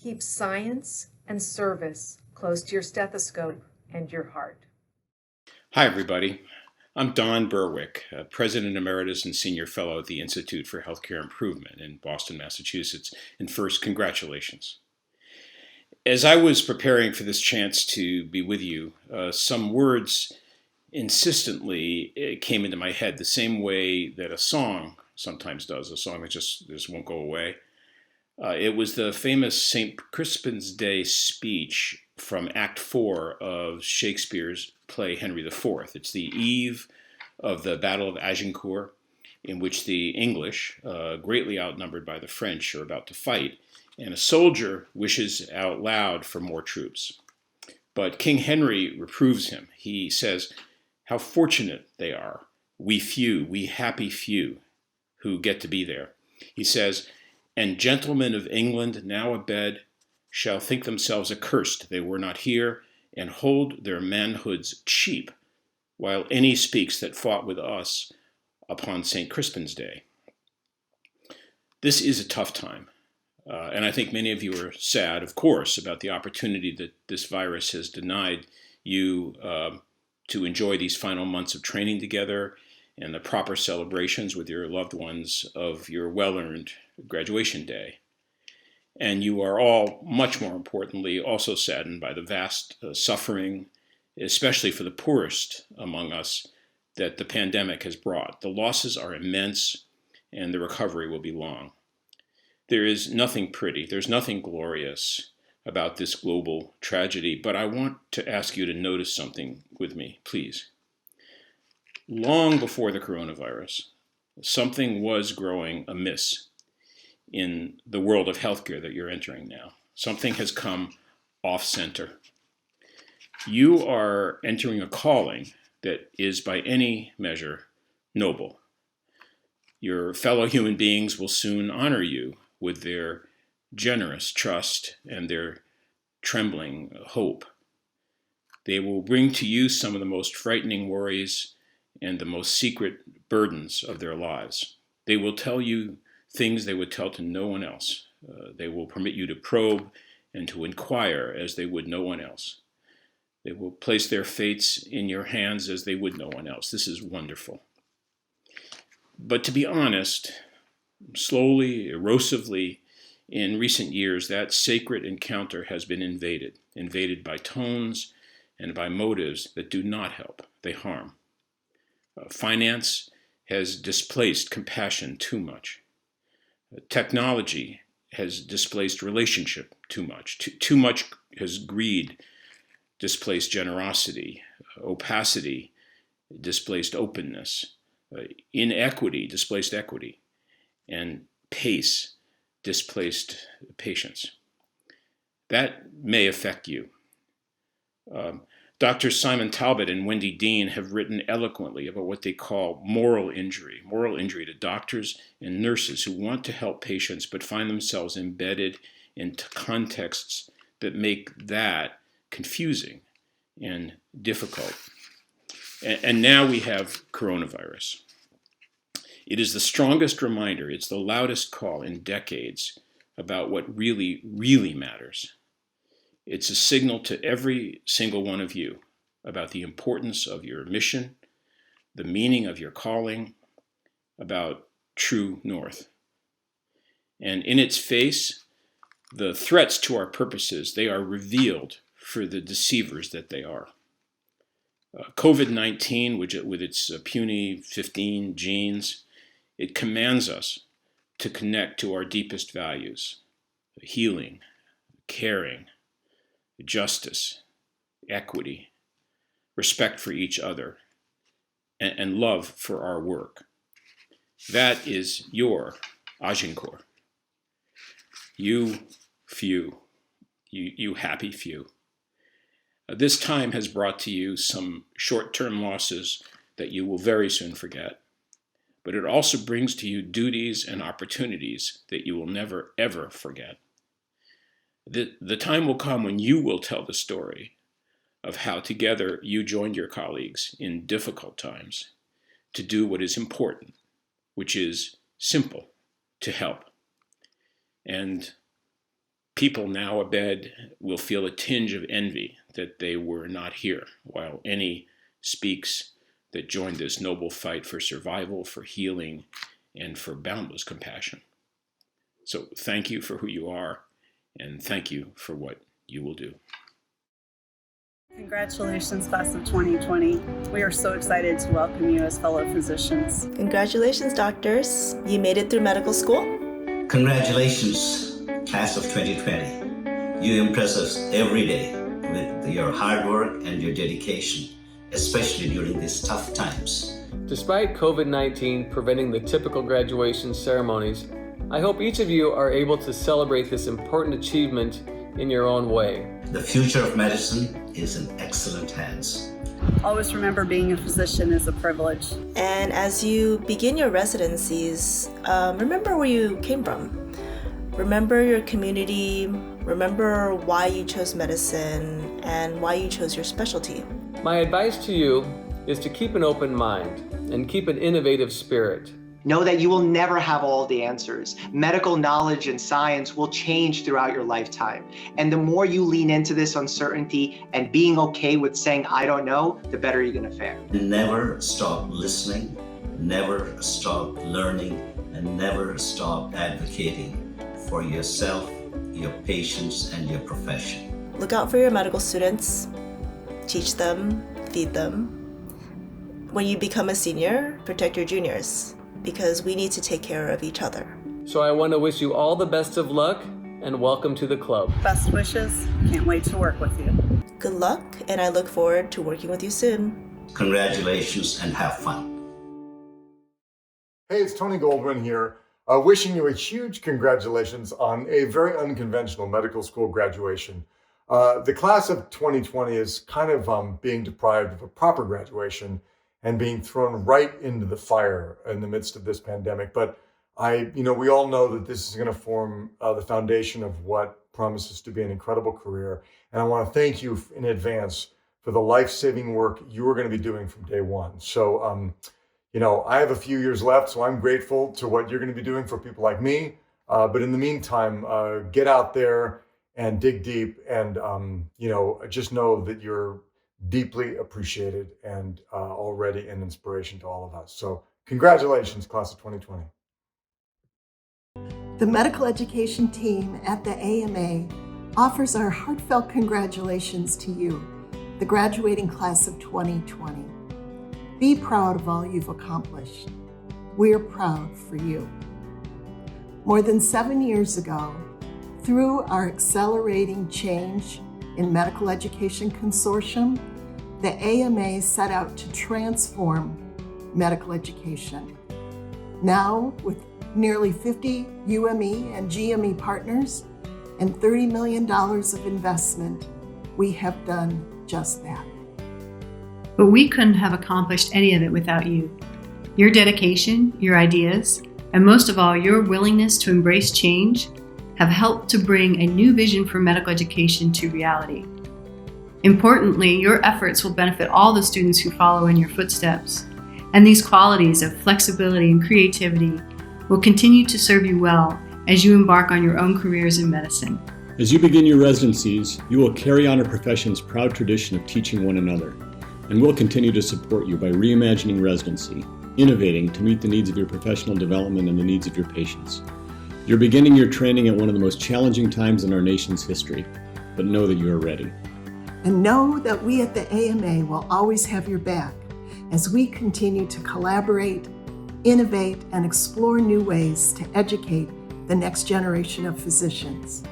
Keep science and service close to your stethoscope and your heart. Hi, everybody. I'm Don Berwick, President Emeritus and Senior Fellow at the Institute for Healthcare Improvement in Boston, Massachusetts. And first, congratulations. As I was preparing for this chance to be with you, some words insistently came into my head the same way that a song sometimes does, a song that just won't go away. It was the famous St. Crispin's Day speech from Act 4 of Shakespeare's play Henry IV. It's the eve of the Battle of Agincourt, in which the English, greatly outnumbered by the French, are about to fight, and a soldier wishes out loud for more troops. But King Henry reproves him. He says, "How fortunate they are, we few, we happy few, who get to be there." He says, "And gentlemen of England now abed shall think themselves accursed they were not here, and hold their manhoods cheap, while any speaks that fought with us upon St. Crispin's Day." This is a tough time. And I think many of you are sad, of course, about the opportunity that this virus has denied you to enjoy these final months of training together and the proper celebrations with your loved ones of your well-earned graduation day. And you are all, much more importantly, also saddened by the vast suffering, especially for the poorest among us, that the pandemic has brought. The losses are immense, and the recovery will be long. There is nothing pretty, there's nothing glorious about this global tragedy, but I want to ask you to notice something with me, please. Long before the coronavirus, something was growing amiss in the world of healthcare that you're entering now. Something has come off-center. You are entering a calling that is by any measure noble. Your fellow human beings will soon honor you with their generous trust and their trembling hope. They will bring to you some of the most frightening worries and the most secret burdens of their lives. They will tell you things they would tell to no one else. They will permit you to probe and to inquire as they would no one else. They will place their fates in your hands as they would no one else. This is wonderful. But to be honest, slowly, erosively, in recent years, that sacred encounter has been invaded by tones and by motives that do not help, they harm. Finance has displaced compassion too much. Technology has displaced relationship too much. Too much has greed displaced generosity, opacity displaced openness, inequity displaced equity, and pace displaced patience. That may affect you. Dr. Simon Talbot and Wendy Dean have written eloquently about what they call moral injury to doctors and nurses who want to help patients but find themselves embedded into contexts that make that confusing and difficult. And now we have coronavirus. It is the strongest reminder, it's the loudest call in decades about what really, really matters. It's a signal to every single one of you about the importance of your mission, the meaning of your calling, about true north, And in its face, the threats to our purposes, they are revealed for the deceivers that they are. COVID-19, with its puny 15 genes, it commands us to connect to our deepest values: healing, caring, justice, equity, respect for each other, and love for our work. That is your Agincourt. You few, you happy few. This time has brought to you some short-term losses that you will very soon forget, but it also brings to you duties and opportunities that you will never, ever forget. The time will come when you will tell the story of how together you joined your colleagues in difficult times to do what is important, which is simple: to help. And people now abed will feel a tinge of envy that they were not here, while any speaks that joined this noble fight for survival, for healing, and for boundless compassion. So thank you for who you are, and thank you for what you will do. Congratulations, class of 2020. We are so excited to welcome you as fellow physicians. Congratulations, doctors. You made it through medical school. Congratulations, class of 2020. You impress us every day with your hard work and your dedication, especially during these tough times. Despite COVID-19 preventing the typical graduation ceremonies, I hope each of you are able to celebrate this important achievement in your own way. The future of medicine is in excellent hands. Always remember, being a physician is a privilege. And as you begin your residencies, remember where you came from. Remember your community, remember why you chose medicine, and why you chose your specialty. My advice to you is to keep an open mind and keep an innovative spirit. Know that you will never have all the answers. Medical knowledge and science will change throughout your lifetime. And the more you lean into this uncertainty and being okay with saying, I don't know, the better you're gonna fare. Never stop listening, never stop learning, and never stop advocating for yourself, your patients, and your profession. Look out for your medical students. Teach them, feed them. When you become a senior, protect your juniors, because we need to take care of each other. So I want to wish you all the best of luck and welcome to the club. Best wishes. Can't wait to work with you. Good luck, and I look forward to working with you soon. Congratulations and have fun. Hey, it's Tony Goldwyn here, wishing you a huge congratulations on a very unconventional medical school graduation. The class of 2020 is kind of being deprived of a proper graduation and being thrown right into the fire in the midst of this pandemic. But we all know that this is going to form the foundation of what promises to be an incredible career. And I want to thank you in advance for the life-saving work you are going to be doing from day one. So, I have a few years left, so I'm grateful to what you're going to be doing for people like me. But in the meantime, get out there and dig deep, and just know that you're deeply appreciated and already an inspiration to all of us. So congratulations, class of 2020. The medical education team at the AMA offers our heartfelt congratulations to you, the graduating class of 2020. Be proud of all you've accomplished. We're proud for you. More than 7 years ago, through our Accelerating Change in Medical Education Consortium, the AMA set out to transform medical education. Now, with nearly 50 UME and GME partners and $30 million of investment, we have done just that. But we couldn't have accomplished any of it without you. Your dedication, your ideas, and most of all, your willingness to embrace change have helped to bring a new vision for medical education to reality. Importantly, your efforts will benefit all the students who follow in your footsteps, and these qualities of flexibility and creativity will continue to serve you well as you embark on your own careers in medicine. As you begin your residencies, you will carry on our profession's proud tradition of teaching one another, and we'll continue to support you by reimagining residency, innovating to meet the needs of your professional development and the needs of your patients. You're beginning your training at one of the most challenging times in our nation's history, but know that you are ready. And know that we at the AMA will always have your back as we continue to collaborate, innovate, and explore new ways to educate the next generation of physicians.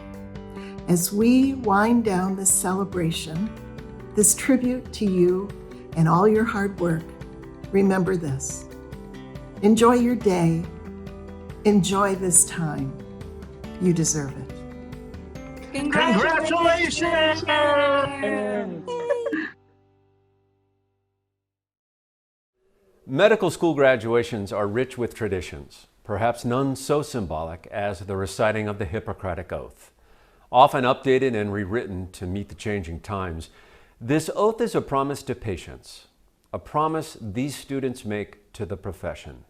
As we wind down this celebration, this tribute to you and all your hard work, remember this. Enjoy your day. Enjoy this time. You deserve it. Congratulations! Medical school graduations are rich with traditions, perhaps none so symbolic as the reciting of the Hippocratic Oath. Often updated and rewritten to meet the changing times, this oath is a promise to patients, a promise these students make to the profession,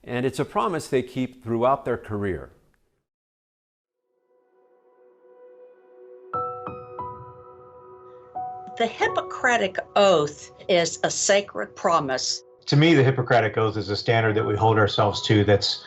and it's a promise they keep throughout their career. The Hippocratic Oath is a sacred promise. To me, the Hippocratic Oath is a standard that we hold ourselves to that's,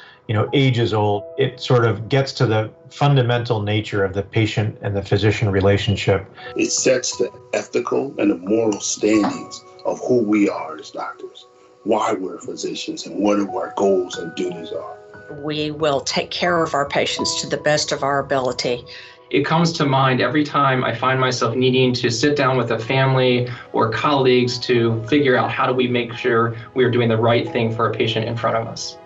ages old. It sort of gets to the fundamental nature of the patient and the physician relationship. It sets the ethical and the moral standings of who we are as doctors, why we're physicians, and what our goals and duties are. We will take care of our patients to the best of our ability. It comes to mind every time I find myself needing to sit down with a family or colleagues to figure out how do we make sure we are doing the right thing for a patient in front of us.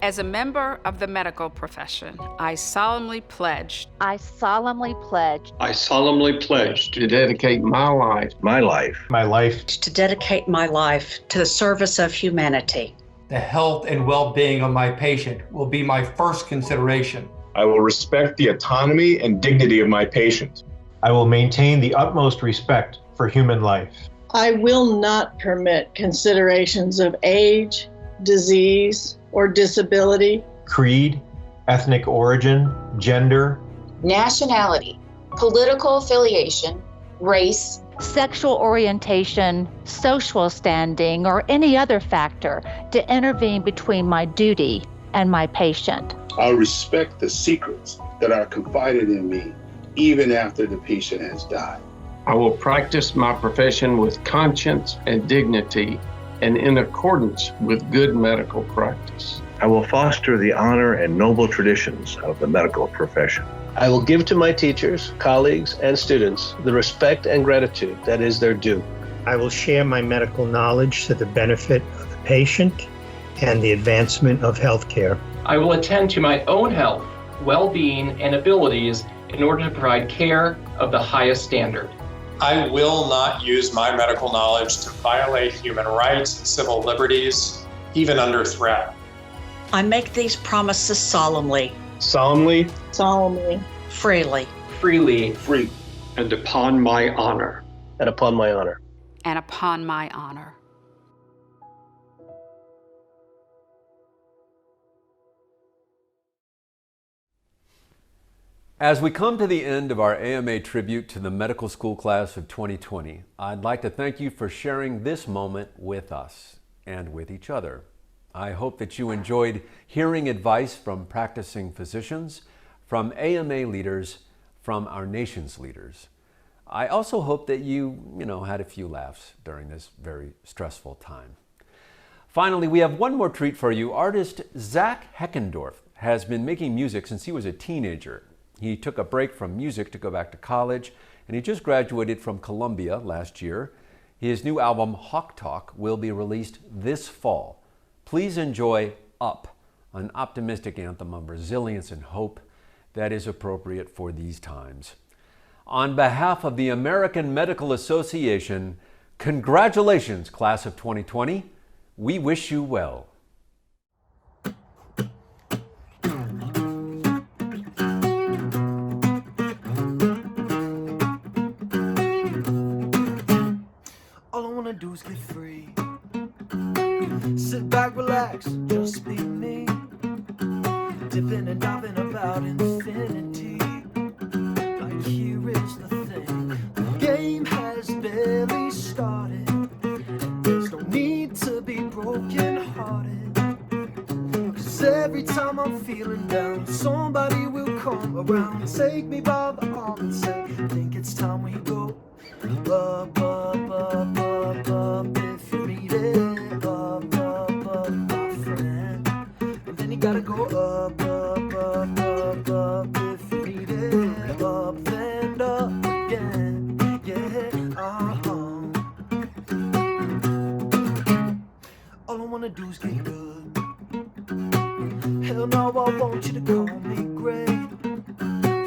As a member of the medical profession, I solemnly pledge. I solemnly pledge. I solemnly pledge to dedicate my life To dedicate my life to the service of humanity. The health and well-being of my patient will be my first consideration. I will respect the autonomy and dignity of my patient. I will maintain the utmost respect for human life. I will not permit considerations of age, disease, or disability, creed, ethnic origin, gender, nationality, political affiliation, race, sexual orientation, social standing, or any other factor to intervene between my duty and my patient. I respect the secrets that are confided in me even after the patient has died. I will practice my profession with conscience and dignity and in accordance with good medical practice. I will foster the honor and noble traditions of the medical profession. I will give to my teachers, colleagues, and students the respect and gratitude that is their due. I will share my medical knowledge to the benefit of the patient and the advancement of healthcare. I will attend to my own health, well-being, and abilities in order to provide care of the highest standard. I will not use my medical knowledge to violate human rights and civil liberties, even under threat. I make these promises solemnly. Solemnly. Solemnly. Freely. Freely. Free. And upon my honor. And upon my honor. And upon my honor. As we come to the end of our AMA tribute to the medical school class of 2020, I'd like to thank you for sharing this moment with us and with each other. I hope that you enjoyed hearing advice from practicing physicians, from AMA leaders, from our nation's leaders. I also hope that you had a few laughs during this very stressful time. Finally, we have one more treat for you. Artist Zach Heckendorf has been making music since he was a teenager. He took a break from music to go back to college, and he just graduated from Columbia last year. His new album, Hawk Talk, will be released this fall. Please enjoy Up, an optimistic anthem of resilience and hope that is appropriate for these times. On behalf of the American Medical Association, congratulations, class of 2020. We wish you well. Do is get free. Sit back, relax, just be me. Dipping and diving about infinity. Like here is the thing. The game has barely started. There's no need to be broken hearted. 'Cause 'Cause every time I'm feeling down, somebody will come around and take me by the arm and say, think it's time we go. Up, up, up, up, up, if you need it. Up, up, up, my friend. And then you gotta go up, up, up, up, up, if you need it. Up and up again, yeah, All I wanna do is get good. Hell no, I want you to call me great.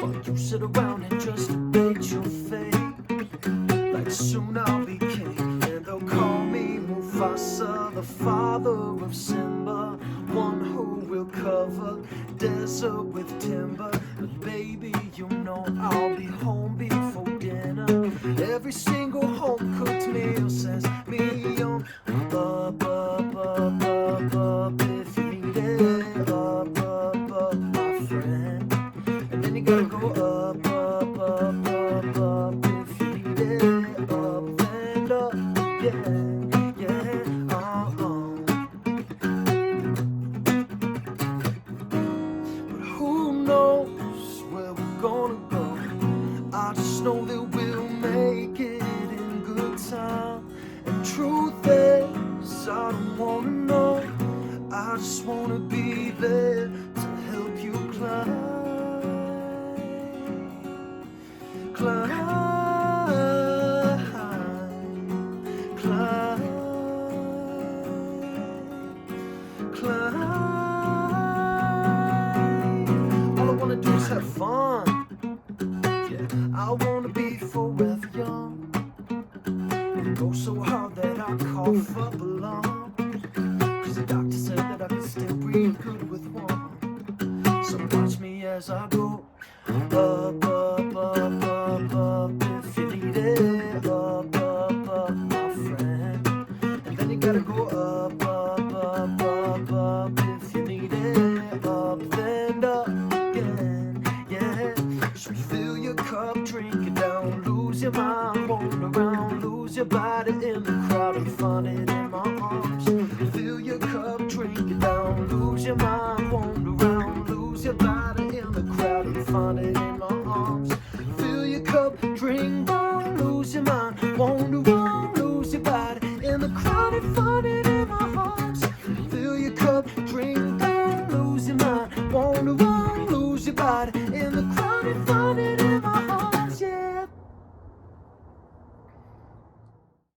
While you sit around and just debate your fate. Like soon I'll be king, and they'll call me Mufasa, the father of Simba, one who will cover desert with timber. But baby, you know I'll be home before dinner. Every single home-cooked meal says me on. Up, up, up, up, up, if you need it. Up, up, up, my friend. And then you gotta go up, up, up, up, up, if you need it. Up and up, yeah, yeah, But who knows where we're gonna go? I just know that we'll make it in good time. And truth is, I don't wanna know. I just wanna be there to help you climb. All I wanna do is have fun. Yeah, I wanna be forever young. And go so hard that I cough up a lung. 'Cause the doctor said that I can still breathe good with one. So watch me as I go. Up, up, up, up, up, if you need it. Up, up, up, my friend. And then you gotta go up, up, up, up, up, if you need it. Up and up again, yeah. So fill your cup, drink it down, lose your mind, wander around, lose your body in the crowd and find it in my arms. Fill your cup, drink it down, lose your mind, wander around, lose your body in the crowd and find it in my arms. Fill your cup, drink down, lose your mind, wander around, lose your body in the crowd and find it in my arms. Fill your cup, drink down, lose your mind, wander around, lose your body